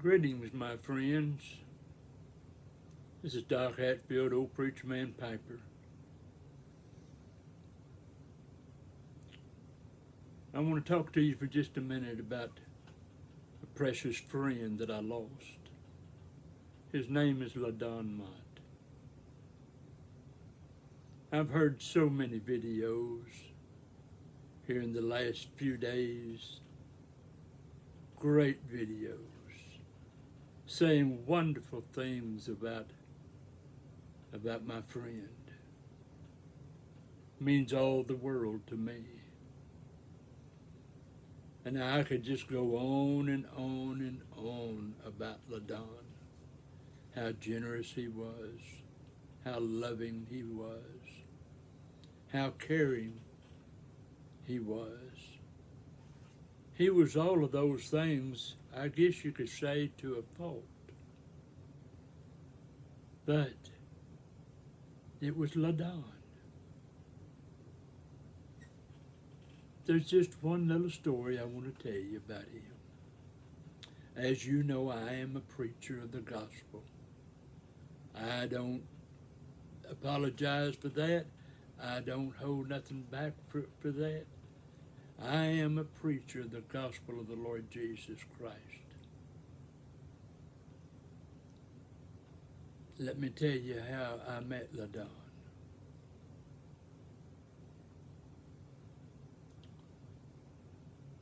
Greetings, my friends. This is Doc Hatfield, old preacher man Piper. I want to talk to you for just a minute about a precious friend that I lost. His name is LaDon Mott. I've heard so many videos here in the last few days, great videos, saying wonderful things about my friend. It means all the world to me. And I could just go on and on and on about LaDon, how generous he was, how loving he was, how caring he was. He was all of those things, I guess you could say, to a fault. But it was LaDon. There's just one little story I want to tell you about him. As you know, I am a preacher of the gospel. I don't apologize for that. I don't hold nothing back for that. I am a preacher of the gospel of the Lord Jesus Christ. Let me tell you how I met LaDon.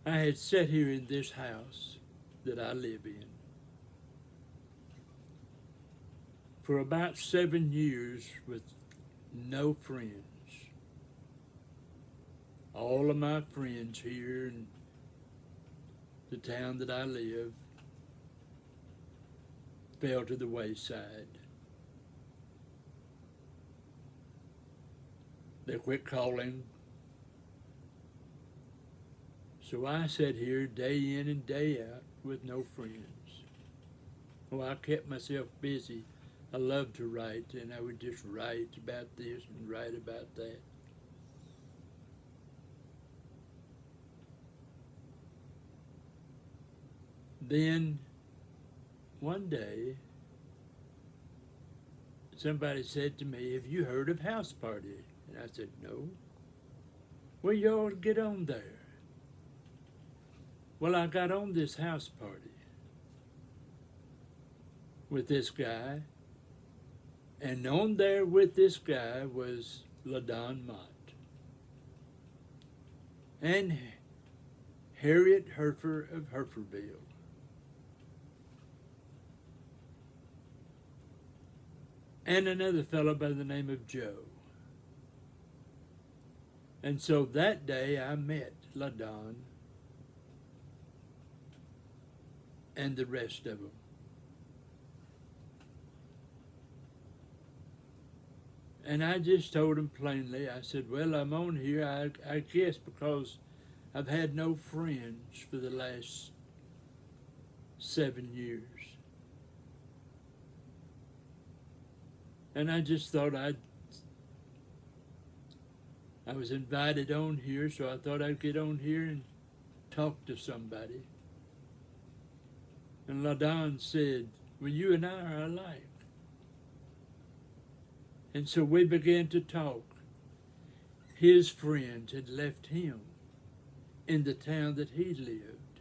I had sat here in this house that I live in for about 7 years with no friends. All of my friends here in the town that I live fell to the wayside. They quit calling. So I sat here day in and day out with no friends. Oh, I kept myself busy. I loved to write, and I would just write about this and write about that. Then, one day, somebody said to me, "Have you heard of House Party?" And I said, "No." "Well, you ought to get on there." Well, I got on this house party with this guy, and on there with this guy was LaDon Mott and Harriet Herfer of Herferville. And another fellow by the name of Joe. And so that day I met LaDon and the rest of them. And I just told them plainly, I said, "Well, I'm on here, I guess, because I've had no friends for the last 7 years. And I just thought I was invited on here, so I thought I'd get on here and talk to somebody." And LaDon said, "Well, you and I are alike." And so we began to talk. His friends had left him in the town that he lived,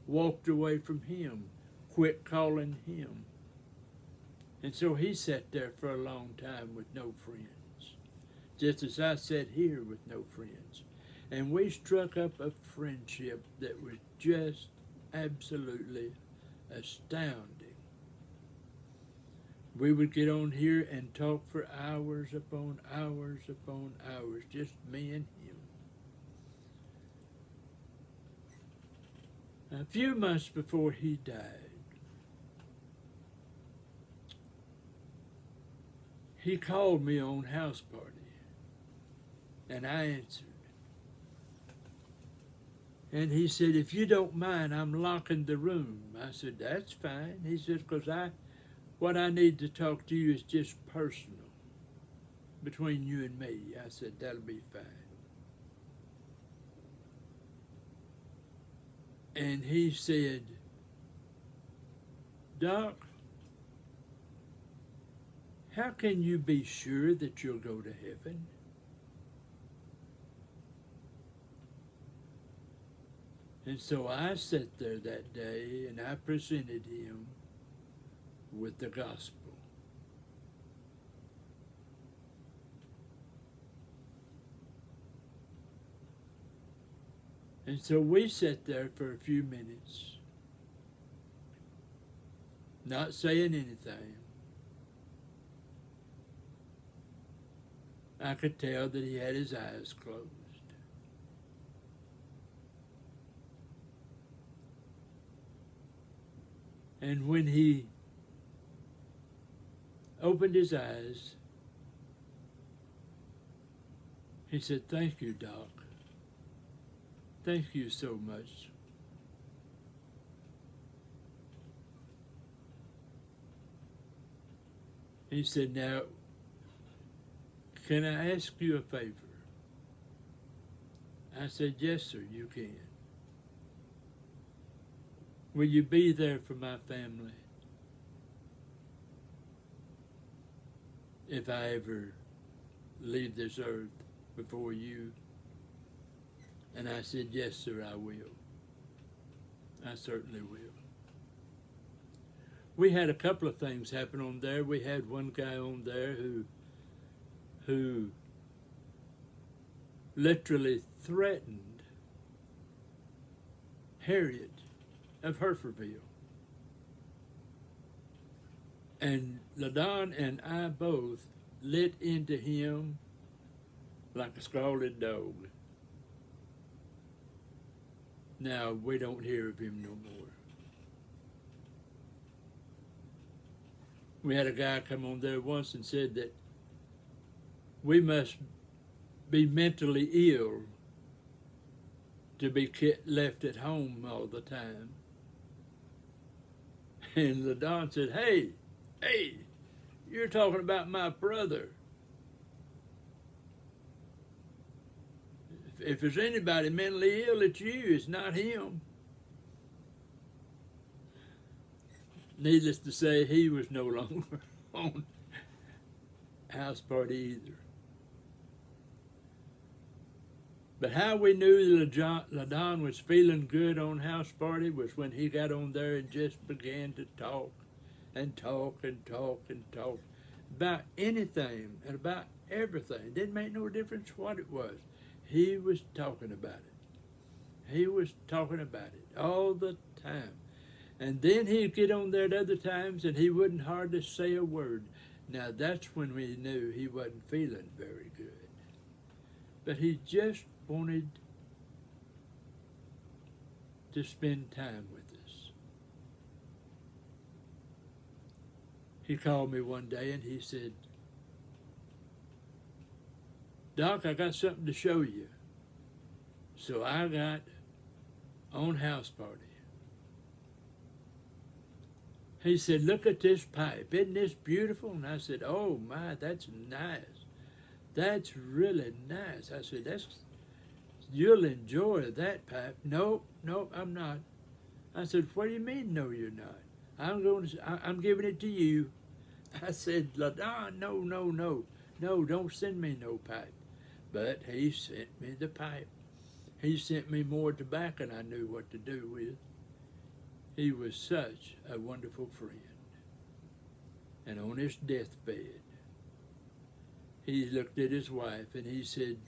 walked away from him, quit calling him. And so he sat there for a long time with no friends, just as I sat here with no friends. And we struck up a friendship that was just absolutely astounding. We would get on here and talk for hours upon hours upon hours, just me and him. A few months before he died, he called me on house party, and I answered. And he said, "If you don't mind, I'm locking the room." I said, "That's fine." He said, "Because what I need to talk to you is just personal, between you and me." I said, "That'll be fine." And he said, Doc, how can you be sure that you'll go to heaven? And so I sat there that day and I presented him with the gospel. And so we sat there for a few minutes, not saying anything. I could tell that he had his eyes closed. And when he opened his eyes, he said, "Thank you, Doc. Thank you so much." He said, "Now, can I ask you a favor?" I said, "Yes, sir, you can. Will you be there for my family if I ever leave this earth before you?" And I said, "Yes, sir, I will. I certainly will." We had a couple of things happen on there. We had one guy on there who literally threatened Harriet of Herferville. And LaDon and I both lit into him like a scalded dog. Now, we don't hear of him no more. We had a guy come on there once and said that we must be mentally ill to be left at home all the time. And LaDon said, hey, you're talking about my brother. If there's anybody mentally ill, it's you, it's not him." Needless to say, he was no longer on house party either. But how we knew LaDon was feeling good on house party was when he got on there and just began to talk and talk and talk and talk about anything and about everything. It didn't make no difference what it was. He was talking about it. He was talking about it all the time. And then he'd get on there at other times and he wouldn't hardly say a word. Now that's when we knew he wasn't feeling very good. But he just wanted to spend time with us. He called me one day and he said, "Doc, I got something to show you." So I got on house party. He said, "Look at this pipe. Isn't this beautiful?" And I said, "Oh my, that's nice. That's really nice." I said, "You'll enjoy that pipe." "Nope, I'm not." I said, "What do you mean, no, you're not? I'm giving it to you." I said, "LaDon, no, don't send me no pipe." But he sent me the pipe. He sent me more tobacco than I knew what to do with. He was such a wonderful friend. And on his deathbed, he looked at his wife and he said,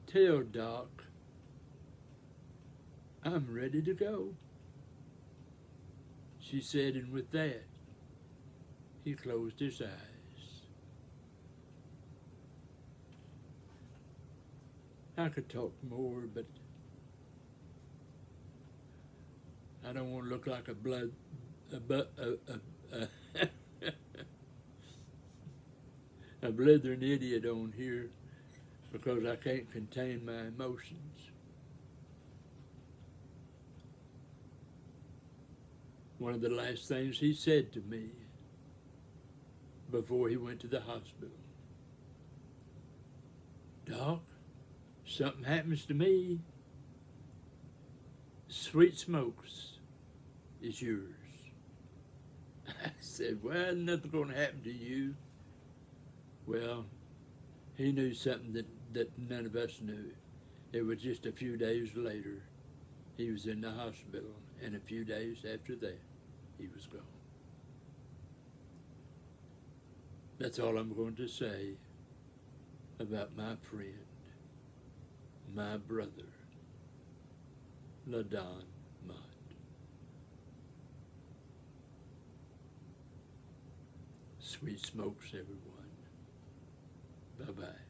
"Tell Doc, I'm ready to go." She said, and with that, he closed his eyes. I could talk more, but I don't want to look like a blithering idiot on here because I can't contain my emotions. One of the last things he said to me before he went to the hospital, "Doc, something happens to me, Sweet Smokes is yours." I said, well, nothing's going to happen to you. Well, he knew something that none of us knew. It was just a few days later, he was in the hospital, and a few days after that, he was gone. That's all I'm going to say about my friend, my brother, LaDon Mott. Sweet smokes, everyone. Bye-bye.